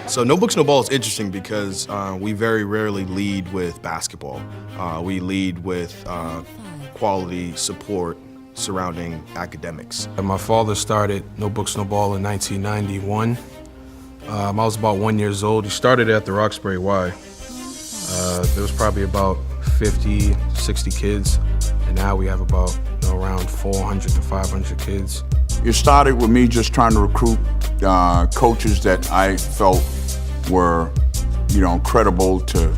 So No Books, No Ball is interesting because we very rarely lead with basketball. We lead with quality support surrounding academics. My father started No Books, No Ball in 1991. I was about 1 year old. He started at the Roxbury Y. There was probably about 50, 60 kids, and now we have about around 400 to 500 kids. It started with me just trying to recruit coaches that I felt were, credible to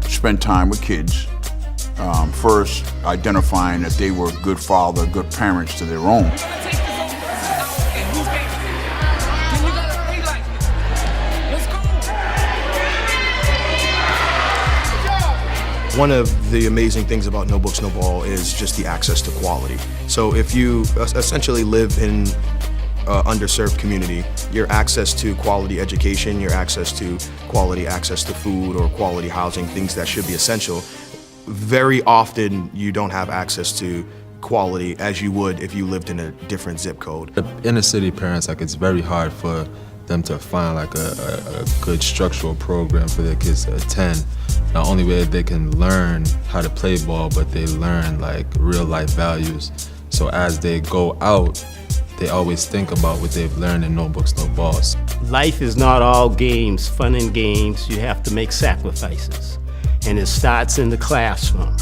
spend time with kids. First, identifying that they were good father, good parents to their own. One of the amazing things about No Books, No Ball is just the access to quality. So if you essentially live in underserved community, your access to quality education, your access to food or quality housing, things that should be essential, very often you don't have access to quality as you would if you lived in a different zip code. The inner city parents, it's very hard for them to find a good structural program for their kids to attend. Not only where they can learn how to play ball, but they learn real life values. So as they go out, they always think about what they've learned in No Books, No Balls. Life is not all games, fun and games. You have to make sacrifices. And it starts in the classroom.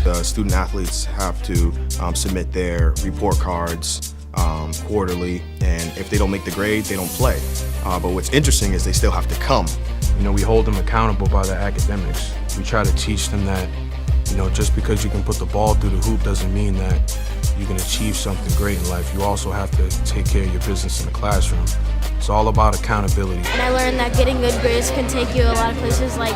The student athletes have to submit their report cards quarterly, and if they don't make the grade, they don't play. But what's interesting is they still have to come. We hold them accountable by their academics. We try to teach them that, just because you can put the ball through the hoop doesn't mean that you can achieve something great in life. You also have to take care of your business in the classroom. It's all about accountability. And I learned that getting good grades can take you a lot of places. Like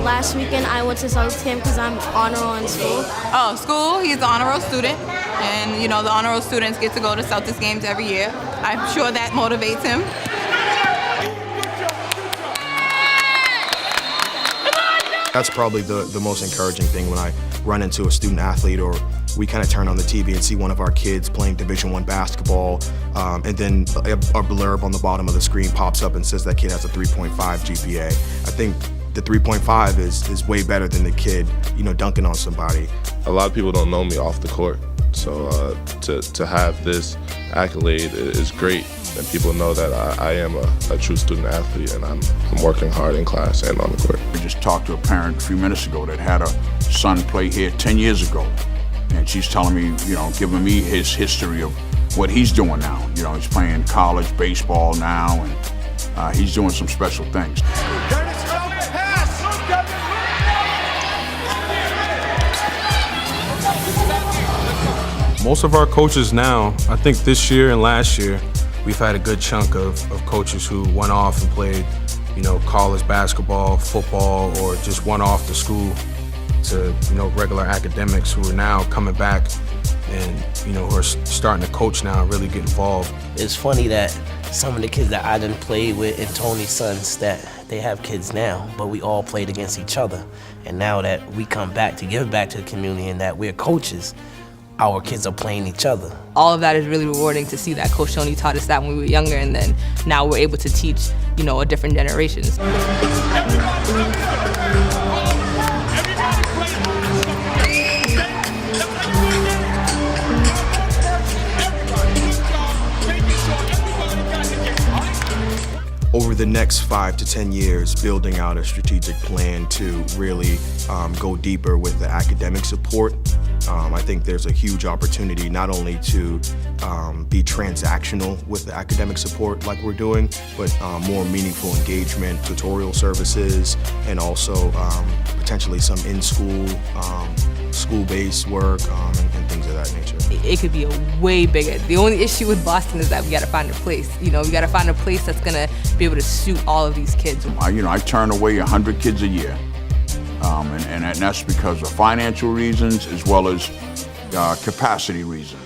last weekend, I went to Celtics camp because I'm honor roll in school. Oh, school, he's an honor roll student. And, the honor roll students get to go to Celtics games every year. I'm sure that motivates him. That's probably the most encouraging thing when I run into a student athlete, or we kind of turn on the TV and see one of our kids playing Division I basketball, and then a blurb on the bottom of the screen pops up and says that kid has a 3.5 GPA. I think the 3.5 is way better than the kid, dunking on somebody. A lot of people don't know me off the court, so to have this accolade is great. And people know that I am a true student athlete, and I'm working hard in class and on the court. I just talked to a parent a few minutes ago that had a son play here 10 years ago. And she's telling me, giving me his history of what he's doing now. He's playing college baseball now, and he's doing some special things. Most of our coaches now, I think this year and last year, we've had a good chunk of coaches who went off and played, college basketball, football, or just went off to school to, regular academics who are now coming back and, who are starting to coach now and really get involved. It's funny that some of the kids that I didn't play with and Tony's sons, that they have kids now, but we all played against each other. And now that we come back to give back to the community and that we're coaches, our kids are playing each other. All of that is really rewarding to see that Coach Tony taught us that when we were younger, and then now we're able to teach, a different generations. Over the next 5 to 10 years, building out a strategic plan to really go deeper with the academic support. I think there's a huge opportunity not only to be transactional with the academic support like we're doing, but more meaningful engagement, tutorial services, and also potentially some in-school, school-based work and things of that nature. It could be a way bigger. The only issue with Boston is that we gotta find a place. We gotta find a place that's gonna be able to suit all of these kids. I turn away 100 kids a year. And that's because of financial reasons as well as capacity reasons.